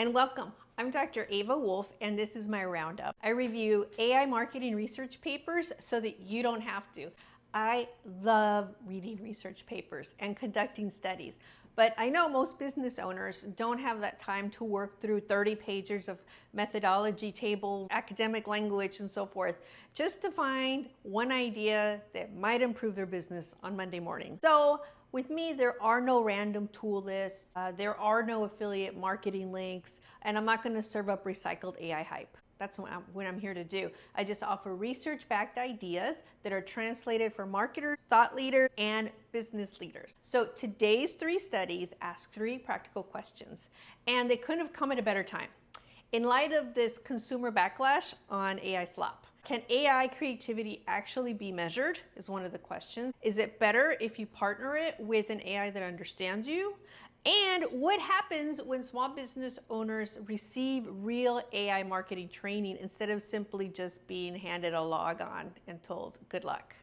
and welcome. I'm Dr. Eva Wolf, and this is my roundup. I review AI marketing research papers so that you don't have to. I love reading research papers and conducting studies, but I know most business owners don't have that time to work through 30 pages of methodology tables, academic language, and so forth, just to find one idea that might improve their business on Monday morning. So with me, there are no random tool lists, there are no affiliate marketing links, and I'm not going to serve up recycled AI hype. That's what I'm here to do. I just offer research-backed ideas that are translated for marketers, thought leaders, and business leaders. So today's 3 studies ask 3 practical questions, and they couldn't have come at a better time. In light of this consumer backlash on AI slop, can AI creativity actually be measured is one of the questions. Is it better if you partner it with an AI that understands you? And what happens when small business owners receive real AI marketing training instead of simply just being handed a log on and told, good luck?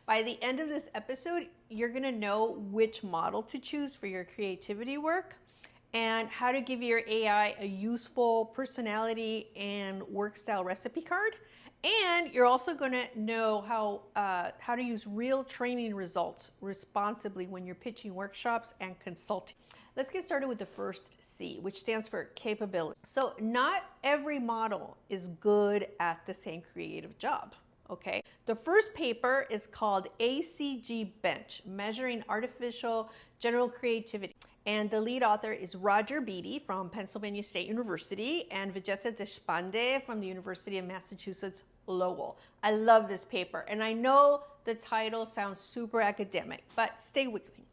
By the end of this episode, you're gonna know which model to choose for your creativity work and how to give your AI a useful personality and work style recipe card. And you're also going to know how to use real training results responsibly when you're pitching workshops and consulting. Let's get started with the first C, which stands for capability. So not every model is good at the same creative job. Okay, the first paper is called AGC-Bench, Measuring Artificial General Creativity. And the lead author is Roger Beatty from Penn State University and Vijeta Deshpande from the University of Massachusetts Lowell. I love this paper, and I know the title sounds super academic, but stay with me.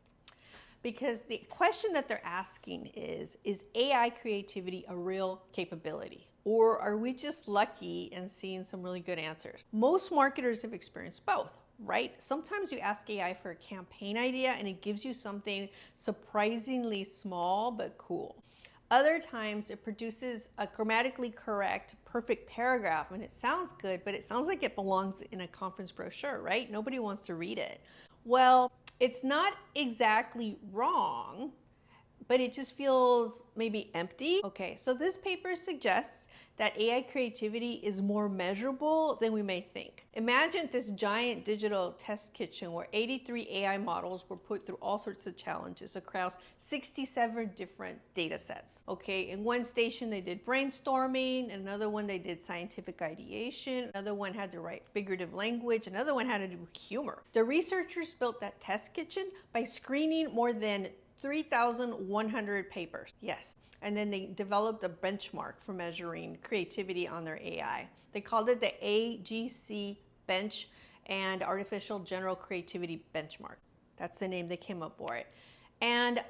Because the question that they're asking is AI creativity a real capability? Or are we just lucky and seeing some really good answers? Most marketers have experienced both, right? Sometimes you ask AI for a campaign idea and it gives you something surprisingly small but cool. Other times it produces a grammatically correct, perfect paragraph and it sounds good, but it sounds like it belongs in a conference brochure, right? Nobody wants to read it. Well, it's not exactly wrong, but it just feels maybe empty. Okay, so this paper suggests that AI creativity is more measurable than we may think. Imagine this giant digital test kitchen where 83 AI models were put through all sorts of challenges across 67 different data sets. Okay, in one station they did brainstorming, another one they did scientific ideation, another one had to write figurative language, another one had to do humor. The researchers built that test kitchen by screening more than 3,100 papers, yes. And then they developed a benchmark for measuring creativity on their AI. They called it the AGC-Bench and Artificial General Creativity Benchmark. That's the name they came up for it. And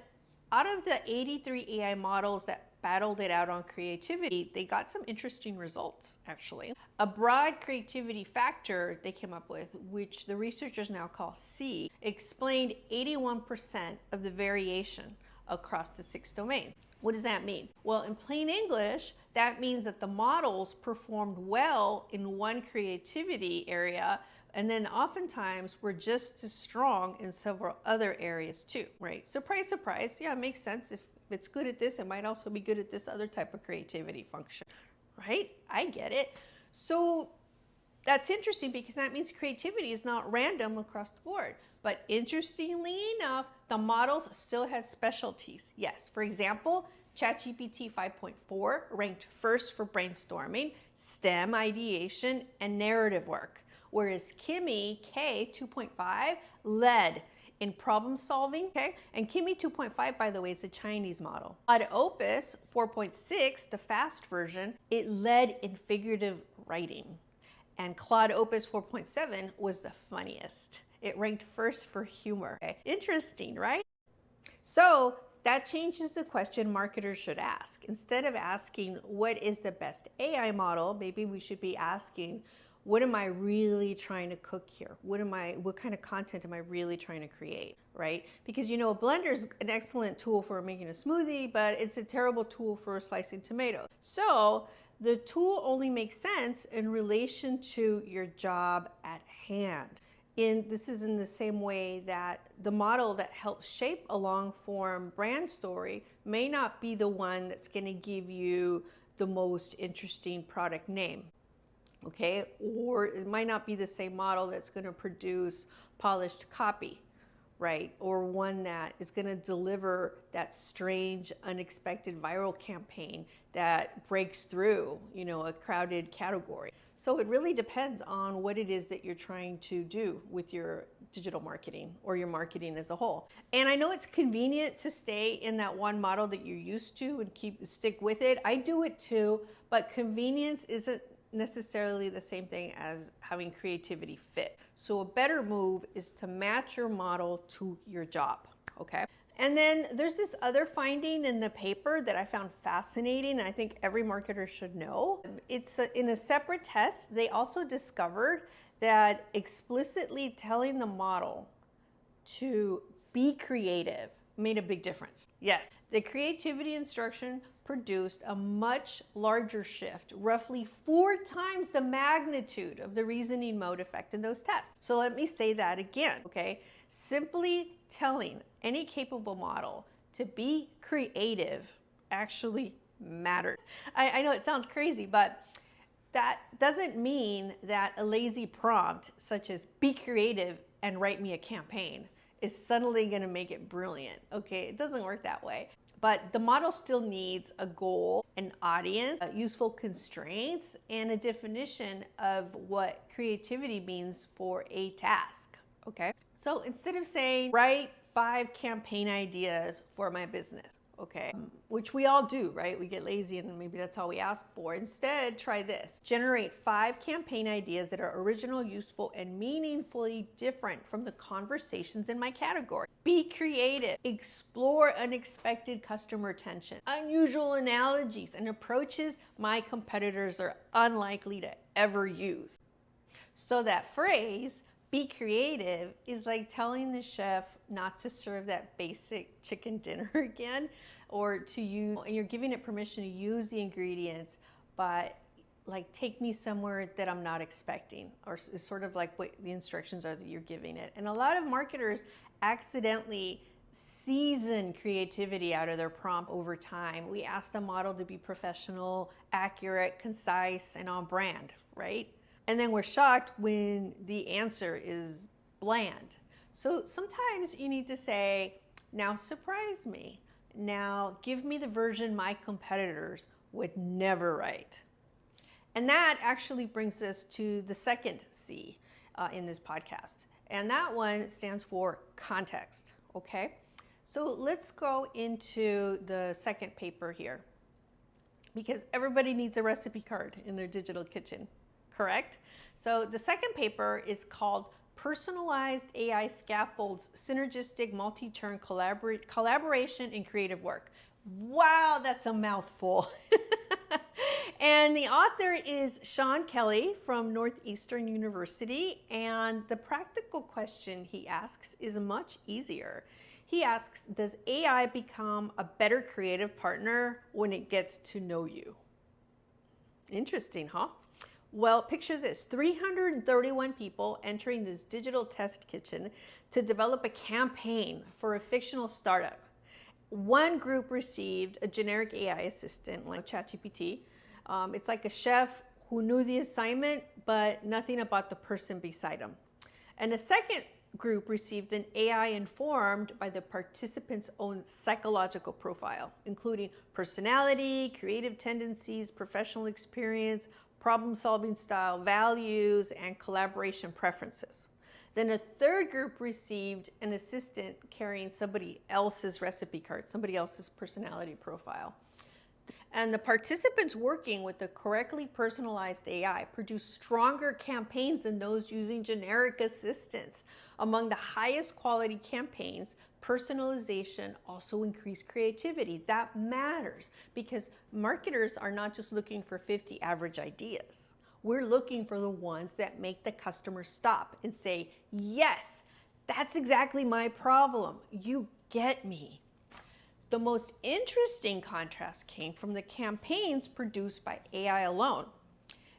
out of the 83 AI models that battled it out on creativity, they got some interesting results, actually. A broad creativity factor they came up with, which the researchers now call C, explained 81% of the variation across the 6 domains. What does that mean? Well, in plain English, that means that the models performed well in one creativity area, and then oftentimes were just as strong in several other areas too, right? Surprise, surprise. Yeah, it makes sense. If it's good at this, it might also be good at this other type of creativity function, right? I get it. So that's interesting because that means creativity is not random across the board. But interestingly enough, the models still had specialties. Yes, for example, ChatGPT 5.4 ranked first for brainstorming, STEM ideation, and narrative work, whereas Kimi K 2.5 led in problem solving, okay? And Kimi 2.5, by the way, is a Chinese model. Claude Opus 4.6, the fast version, it led in figurative writing. And Claude Opus 4.7 was the funniest. It ranked first for humor. Okay? Interesting, right? So that changes the question marketers should ask. Instead of asking, what is the best AI model? Maybe we should be asking, what am I really trying to cook here? What kind of content am I really trying to create, right? Because you know, a blender is an excellent tool for making a smoothie, but it's a terrible tool for slicing tomatoes. So the tool only makes sense in relation to your job at hand. This is in the same way that the model that helps shape a long form brand story may not be the one that's going to give you the most interesting product name. Okay, or it might not be the same model that's going to produce polished copy, right? Or one that is going to deliver that strange, unexpected viral campaign that breaks through, a crowded category. So it really depends on what it is that you're trying to do with your digital marketing or your marketing as a whole. And I know it's convenient to stay in that one model that you're used to and stick with it. I do it too, but convenience isn't necessarily the same thing as having creativity fit. So a better move is to match your model to your job, okay? And then there's this other finding in the paper that I found fascinating, and I think every marketer should know. It's in a separate test, they also discovered that explicitly telling the model to be creative made a big difference. Yes, the creativity instruction produced a much larger shift, roughly 4 times the magnitude of the reasoning mode effect in those tests. So let me say that again, okay? Simply telling any capable model to be creative actually mattered. I know it sounds crazy, but that doesn't mean that a lazy prompt such as be creative and write me a campaign is suddenly going to make it brilliant. Okay, it doesn't work that way. But the model still needs a goal, an audience, useful constraints, and a definition of what creativity means for a task. Okay, so instead of saying write 5 campaign ideas for my business, okay, which we all do, right? We get lazy and maybe that's all we ask for. Instead, try this. Generate 5 campaign ideas that are original, useful, and meaningfully different from the conversations in my category. Be creative. Explore unexpected customer attention. Unusual analogies and approaches my competitors are unlikely to ever use. So that phrase, be creative, is like telling the chef not to serve that basic chicken dinner again, or to use, and you're giving it permission to use the ingredients, but like take me somewhere that I'm not expecting, or it's sort of like what the instructions are that you're giving it. And a lot of marketers accidentally season creativity out of their prompt over time. We ask the model to be professional, accurate, concise, and on brand, right? And then we're shocked when the answer is bland. So sometimes you need to say, now surprise me. Now give me the version my competitors would never write. And that actually brings us to the second C in this podcast. And that one stands for context, okay? So let's go into the second paper here, because everybody needs a recipe card in their digital kitchen. Correct? So the second paper is called Personalized AI Scaffolds, Synergistic Multi-Turn Collaboration in Creative Work. Wow, that's a mouthful. And the author is Sean Kelly from Northeastern University, and the practical question he asks is much easier. He asks, does AI become a better creative partner when it gets to know you? Interesting, huh? Well, picture this, 331 people entering this digital test kitchen to develop a campaign for a fictional startup. One group received a generic AI assistant like ChatGPT. It's like a chef who knew the assignment, but nothing about the person beside him. And the second group received an AI informed by the participants' own psychological profile, including personality, creative tendencies, professional experience, problem-solving style, values, and collaboration preferences. Then a third group received an assistant carrying somebody else's recipe card, somebody else's personality profile. And the participants working with the correctly personalized AI produced stronger campaigns than those using generic assistants. Among the highest quality campaigns, personalization also increased creativity. That matters because marketers are not just looking for 50 average ideas. We're looking for the ones that make the customer stop and say, yes, that's exactly my problem. You get me. The most interesting contrast came from the campaigns produced by AI alone.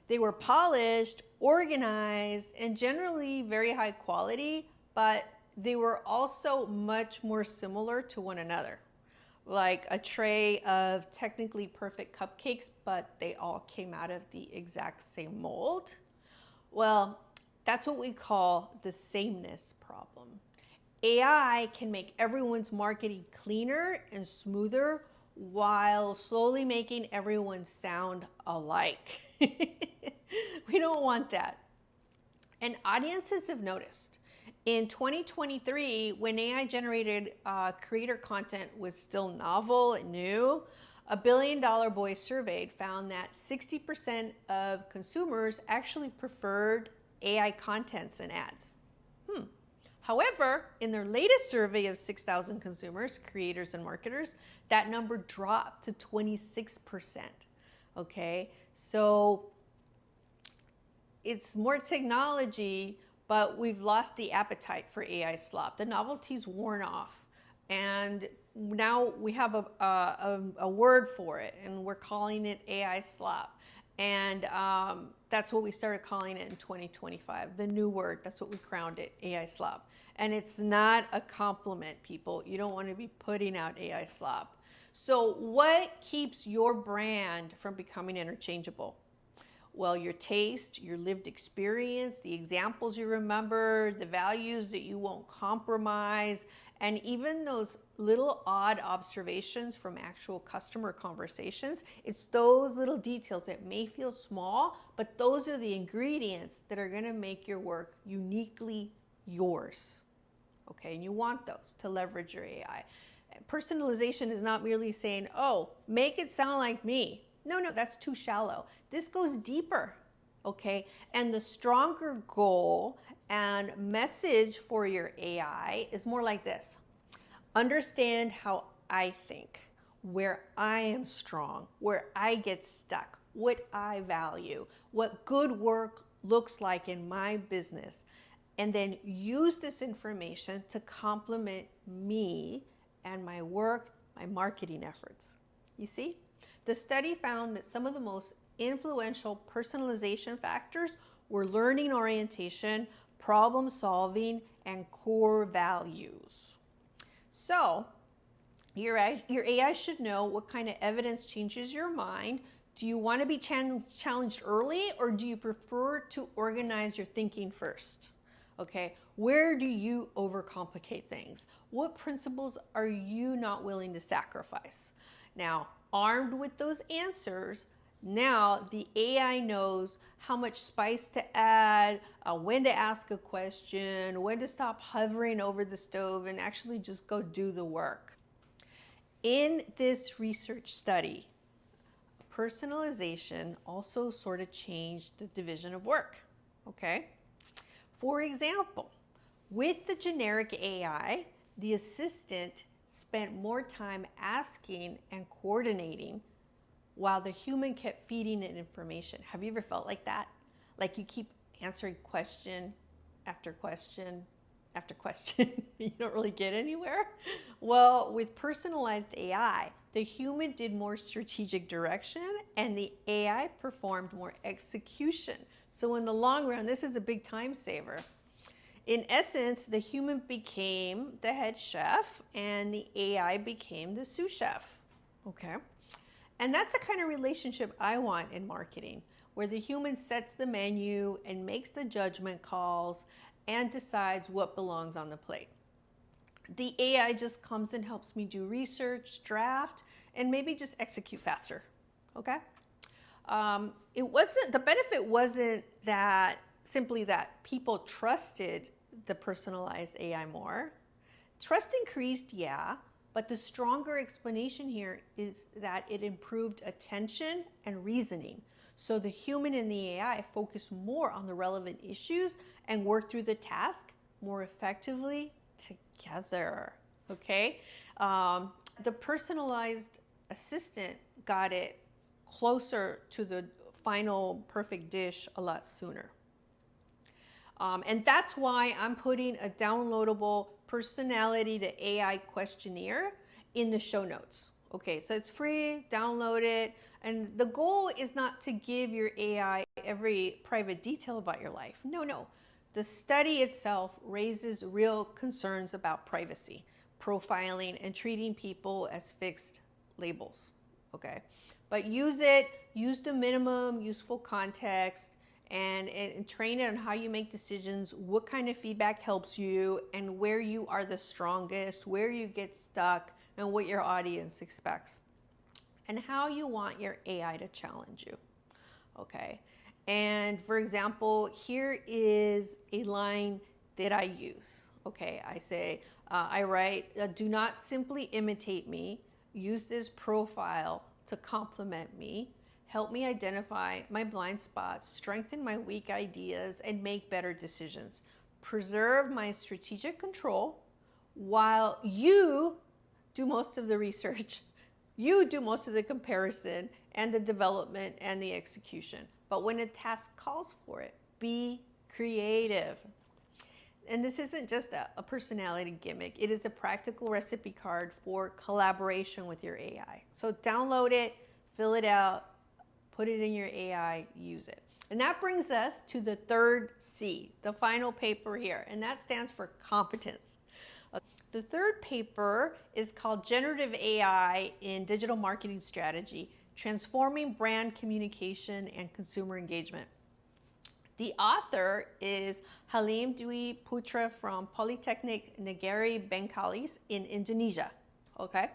They were polished, organized and generally very high quality, but they were also much more similar to one another. Like a tray of technically perfect cupcakes, but they all came out of the exact same mold. Well, that's what we call the sameness problem. AI can make everyone's marketing cleaner and smoother while slowly making everyone sound alike. We don't want that. And audiences have noticed. In 2023, when AI generated creator content was still novel and new, a $1 Billion Boy surveyed found that 60% of consumers actually preferred AI contents and ads. However, in their latest survey of 6,000 consumers, creators and marketers, that number dropped to 26%. Okay, so it's more technology, but we've lost the appetite for AI slop. The novelty's worn off. And now we have a word for it, and we're calling it AI slop. And that's what we started calling it in 2025, the new word. That's what we crowned it, AI slop. And it's not a compliment, people. You don't want to be putting out AI slop. So what keeps your brand from becoming interchangeable? Well, your taste, your lived experience, the examples you remember, the values that you won't compromise, and even those little odd observations from actual customer conversations. It's those little details that may feel small, but those are the ingredients that are gonna make your work uniquely yours. Okay, and you want those to leverage your AI. Personalization is not merely saying, oh, make it sound like me. No, that's too shallow. This goes deeper, okay? And the stronger goal and message for your AI is more like this. Understand how I think, where I am strong, where I get stuck, what I value, what good work looks like in my business, and then use this information to complement me and my work, my marketing efforts. You see? The study found that some of the most influential personalization factors were learning orientation, problem solving, and core values. So your AI should know what kind of evidence changes your mind. Do you want to be challenged early, or do you prefer to organize your thinking first? Okay, where do you overcomplicate things? What principles are you not willing to sacrifice? Now, armed with those answers, now the AI knows how much spice to add, when to ask a question, when to stop hovering over the stove and actually just go do the work. In this research study, personalization also sort of changed the division of work, okay? For example, with the generic AI, the assistant spent more time asking and coordinating while the human kept feeding it information. Have you ever felt like that? Like you keep answering question after question after question, you don't really get anywhere? Well, with personalized AI, the human did more strategic direction and the AI performed more execution. So in the long run, this is a big time saver. In essence, the human became the head chef and the AI became the sous chef, okay? And that's the kind of relationship I want in marketing, where the human sets the menu and makes the judgment calls and decides what belongs on the plate. The AI just comes and helps me do research, draft, and maybe just execute faster, okay? The benefit wasn't that simply that people trusted the personalized AI more. Trust increased, yeah, but the stronger explanation here is that it improved attention and reasoning. So the human and the AI focus more on the relevant issues and work through the task more effectively together, okay? The personalized assistant got it closer to the final perfect dish a lot sooner. And that's why I'm putting a downloadable personality to AI questionnaire in the show notes. Okay, so it's free, download it. And the goal is not to give your AI every private detail about your life. No, no. The study itself raises real concerns about privacy, profiling, and treating people as fixed labels, okay? But use the minimum useful context, and train it on how you make decisions, what kind of feedback helps you, and where you are the strongest, where you get stuck, and what your audience expects, and how you want your AI to challenge you, okay? And for example, here is a line that I use, okay? I say, I write, do not simply imitate me, use this profile to complement me, help me identify my blind spots, strengthen my weak ideas, and make better decisions. Preserve my strategic control while you do most of the research. You do most of the comparison and the development and the execution. But when a task calls for it, be creative. And this isn't just a personality gimmick. It is a practical recipe card for collaboration with your AI. So download it, fill it out, put it in your AI, use it. And that brings us to the third C, the final paper here, and that stands for competence. The third paper is called Generative AI in Digital Marketing Strategy, Transforming Brand Communication and Consumer Engagement. The author is Halim Dwi Putra from Polytechnic Negeri Bengkalis in Indonesia, okay?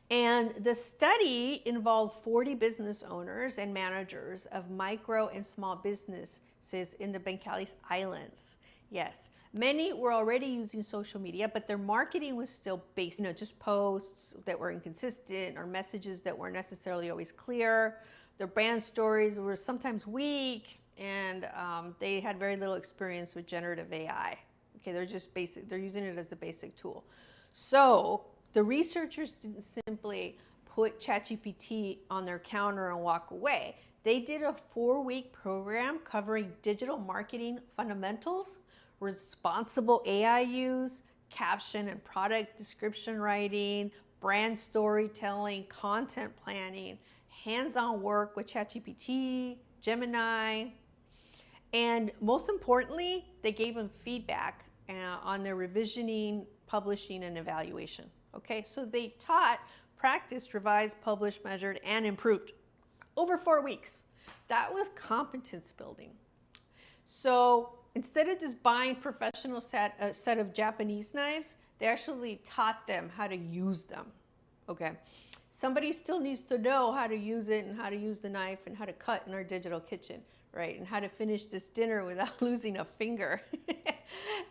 And the study involved 40 business owners and managers of micro and small businesses in the Bengkalis Islands. Yes, many were already using social media, but their marketing was still based, just posts that were inconsistent or messages that weren't necessarily always clear. Their brand stories were sometimes weak, and they had very little experience with generative AI. Okay, they're using it as a basic tool. So the researchers didn't simply put ChatGPT on their counter and walk away. They did a 4-week program covering digital marketing fundamentals, responsible AI use, caption and product description writing, brand storytelling, content planning, hands-on work with ChatGPT, Gemini, and most importantly, they gave them feedback on their revisioning, publishing, and evaluation. Okay, so they taught, practiced, revised, published, measured, and improved over 4 weeks. That was competence building. So instead of just buying a set of Japanese knives, they actually taught them how to use them. Okay, somebody still needs to know how to use it and how to use the knife and how to cut in our digital kitchen, right? And how to finish this dinner without losing a finger.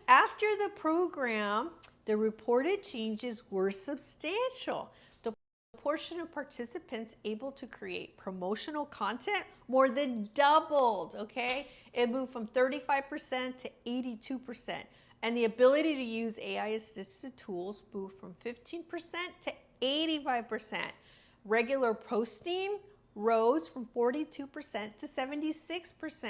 After the program, the reported changes were substantial. The portion of participants able to create promotional content more than doubled, okay? It moved from 35% to 82%. And the ability to use AI-assisted tools moved from 15% to 85%. Regular posting rose from 42% to 76%,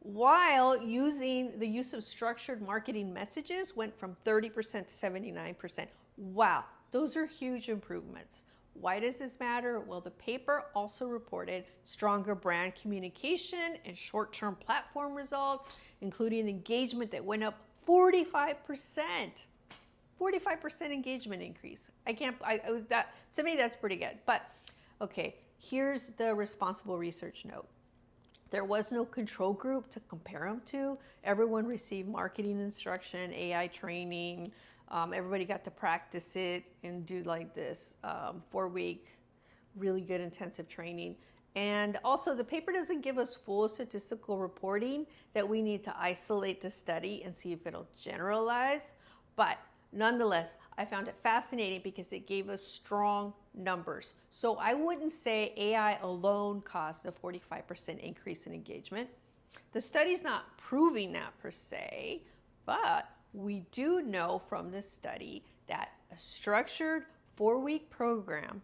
while the use of structured marketing messages went from 30% to 79%. Wow, those are huge improvements. Why does this matter? Well, the paper also reported stronger brand communication and short-term platform results, including engagement that went up 45%. 45% engagement increase. To me, that's pretty good. But okay, here's the responsible research note. There was no control group to compare them to. Everyone received marketing instruction, AI training. Everybody got to practice it and do like this 4-week, really good intensive training. And also the paper doesn't give us full statistical reporting that we need to isolate the study and see if it'll generalize. But nonetheless, I found it fascinating because it gave us strong numbers. So I wouldn't say AI alone caused a 45% increase in engagement. The study's not proving that per se, but we do know from this study that a structured 4-week program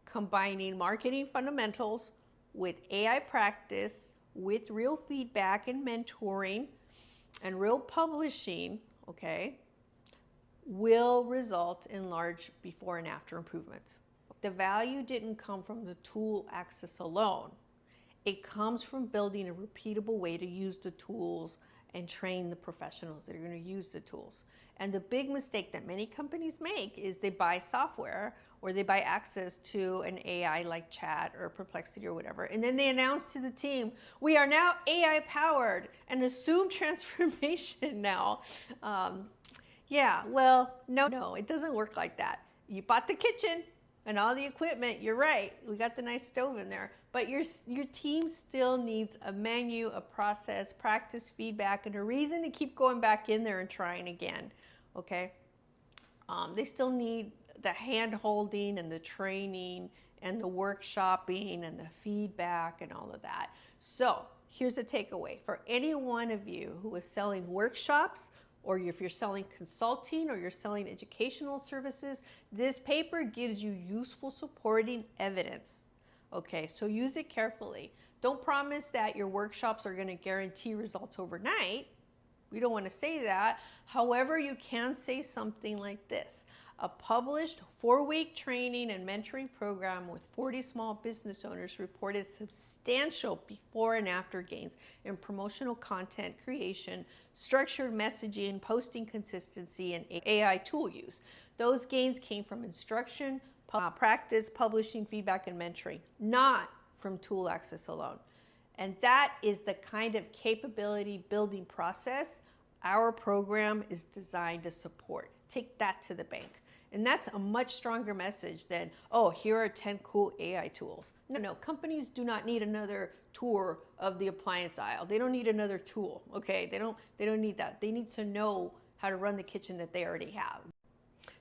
combining marketing fundamentals with AI practice, with real feedback and mentoring and real publishing, okay, will result in large before and after improvements. The value didn't come from the tool access alone. It comes from building a repeatable way to use the tools and train the professionals that are going to use the tools. And the big mistake that many companies make is they buy software or they buy access to an AI like Chat or Perplexity or whatever, and then they announce to the team, we are now AI powered, and assume transformation now. Yeah, well, no, it doesn't work like that. You bought the kitchen and all the equipment, you're right, we got the nice stove in there, but your team still needs a menu, a process, practice, feedback, and a reason to keep going back in there and trying again, okay? They still need the hand-holding and the training and the workshopping and the feedback and all of that. So here's a takeaway. For any one of you who is selling workshops, or if you're selling consulting or you're selling educational services, this paper gives you useful supporting evidence. Okay, so use it carefully. Don't promise that your workshops are going to guarantee results overnight. We don't want to say that. However, you can say something like this. A published 4-week training and mentoring program with 40 small business owners reported substantial before and after gains in promotional content creation, structured messaging, posting consistency, and AI tool use. Those gains came from instruction, practice, publishing, feedback, and mentoring, not from tool access alone. And that is the kind of capability building process our program is designed to support. Take that to the bank. And that's a much stronger message than, oh, here are 10 cool AI tools. No, companies do not need another tour of the appliance aisle. They don't need another tool, okay? They don't need that. They need to know how to run the kitchen that they already have.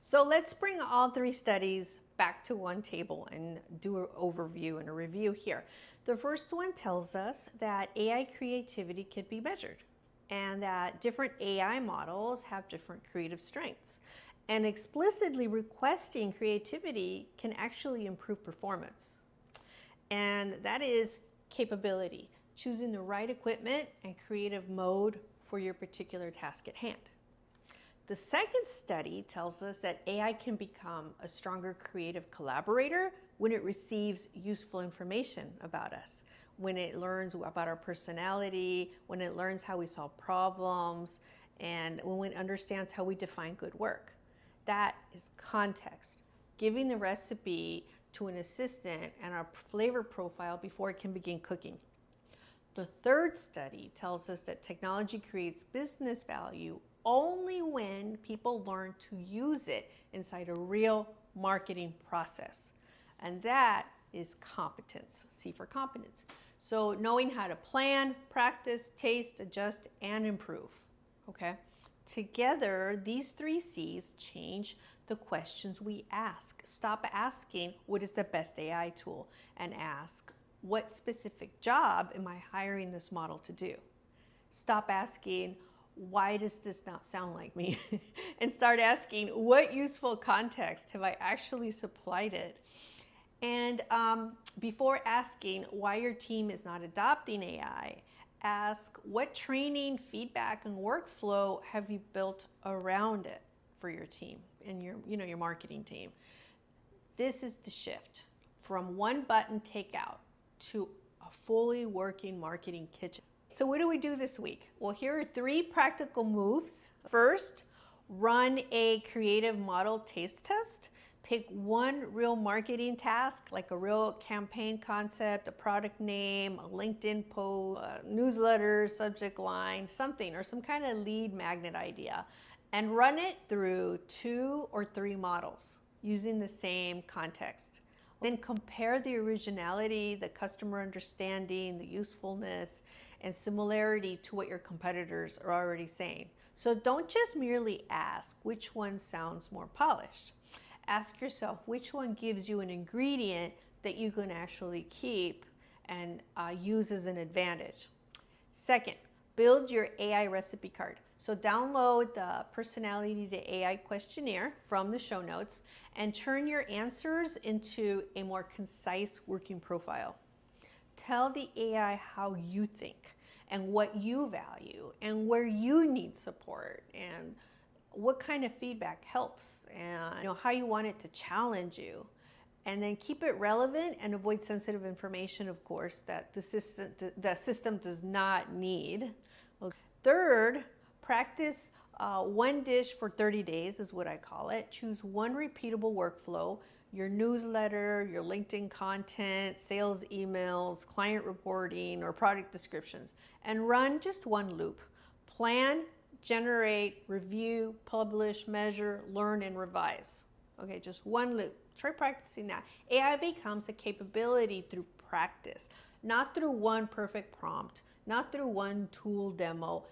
So let's bring all 3 studies back to one table and do an overview and a review here. The first one tells us that AI creativity can be measured and that different AI models have different creative strengths. And explicitly requesting creativity can actually improve performance. And that is capability, choosing the right equipment and creative mode for your particular task at hand. The second study tells us that AI can become a stronger creative collaborator when it receives useful information about us, when it learns about our personality, when it learns how we solve problems, and when it understands how we define good work. That is context, giving the recipe to an assistant and our flavor profile before it can begin cooking. The third study tells us that technology creates business value only when people learn to use it inside a real marketing process. And that is competence, C for competence. So knowing how to plan, practice, taste, adjust, and improve, okay? Together, these 3 C's change the questions we ask. Stop asking, what is the best AI tool? And ask, what specific job am I hiring this model to do? Stop asking, why does this not sound like me? And start asking, what useful context have I actually supplied it? And before asking why your team is not adopting AI, ask what training, feedback, and workflow have you built around it for your team and your marketing team. This is the shift from one button takeout to a fully working marketing kitchen. So what do we do this week? Well, here are 3 practical moves. First, run a creative model taste test. Pick one real marketing task, like a real campaign concept, a product name, a LinkedIn post, a newsletter, subject line, something, or some kind of lead magnet idea, and run it through 2 or 3 models using the same context. Then compare the originality, the customer understanding, the usefulness, and similarity to what your competitors are already saying. So don't just merely ask which one sounds more polished. Ask yourself which one gives you an ingredient that you can actually keep and use as an advantage. Second, build your AI recipe card. So download the personality to AI questionnaire from the show notes and turn your answers into a more concise working profile. Tell the AI how you think and what you value and where you need support and what kind of feedback helps and how you want it to challenge you. and then keep it relevant and avoid sensitive information, of course, that the system does not need. Third, practice one dish for 30 days is what I call it. Choose one repeatable workflow, your newsletter, your LinkedIn content, sales emails, client reporting, or product descriptions, and run just one loop. Plan, generate, review, publish, measure, learn, and revise. Okay, just one loop. Try practicing that. AI becomes a capability through practice, not through one perfect prompt, not through one tool demo.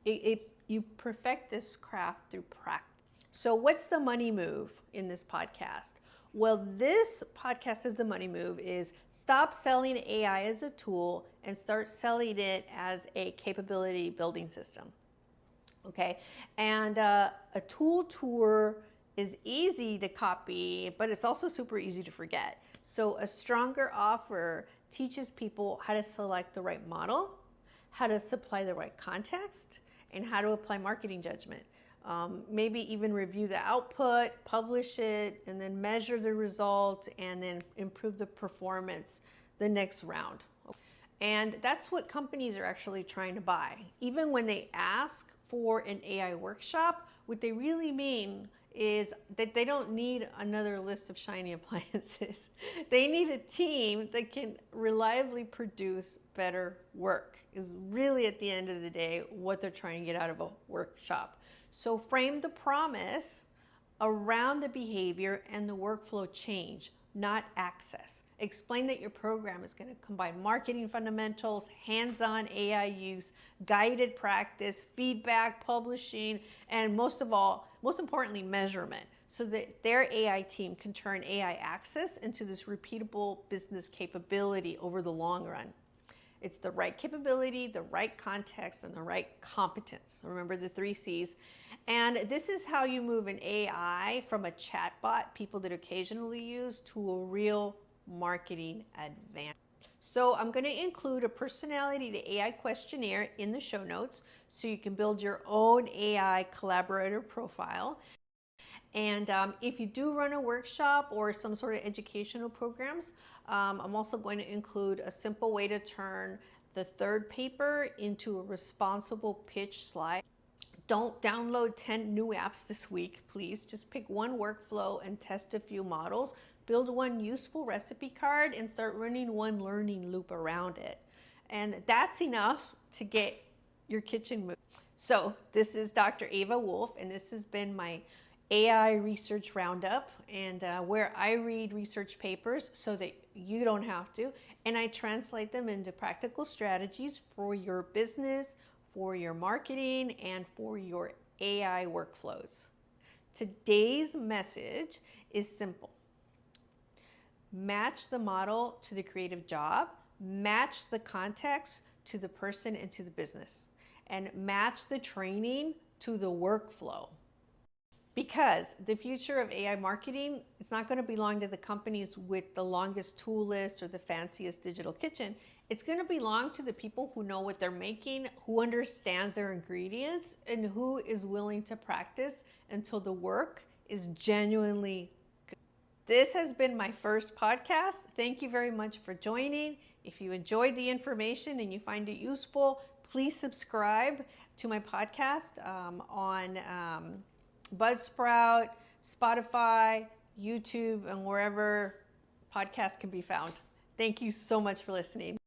You perfect this craft through practice. So what's the money move in this podcast? Well, this podcast as the money move is stop selling AI as a tool and start selling it as a capability building system. Okay, and a tool tour is easy to copy, but it's also super easy to forget. So a stronger offer teaches people how to select the right model, how to supply the right context, and how to apply marketing judgment. Maybe even review the output, publish it, and then measure the result, and then improve the performance the next round. And that's what companies are actually trying to buy. Even when they ask for an AI workshop, what they really mean is that they don't need another list of shiny appliances. They need a team that can reliably produce better work, is really at the end of the day what they're trying to get out of a workshop. So frame the promise around the behavior and the workflow change, not access. Explain that your program is going to combine marketing fundamentals, hands-on AI use, guided practice, feedback, publishing, and most importantly, measurement, so that their AI team can turn AI access into this repeatable business capability over the long run. It's the right capability, the right context, and the right competence. Remember the 3 C's. And this is how you move an AI from a chatbot people that occasionally use to a real marketing advantage. So I'm going to include a personality to AI questionnaire in the show notes so you can build your own AI collaborator profile. And if you do run a workshop or some sort of educational programs, I'm also going to include a simple way to turn the 3rd paper into a responsible pitch slide. Don't download 10 new apps this week, please. Just pick one workflow and test a few models. Build one useful recipe card and start running one learning loop around it. And that's enough to get your kitchen moving. So this is Dr. Eva Wolf, and this has been my AI research roundup, and where I read research papers so that you don't have to, and I translate them into practical strategies for your business, for your marketing, and for your AI workflows. Today's message is simple. Match the model to the creative job, match the context to the person and to the business, and match the training to the workflow. Because the future of AI marketing is not going to belong to the companies with the longest tool list or the fanciest digital kitchen. It's going to belong to the people who know what they're making, who understands their ingredients, and who is willing to practice until the work is genuinely good. This has been my first podcast. Thank you very much for joining. If you enjoyed the information and you find it useful, please subscribe to my podcast on Buzzsprout, Spotify, YouTube, and wherever podcasts can be found. Thank you so much for listening.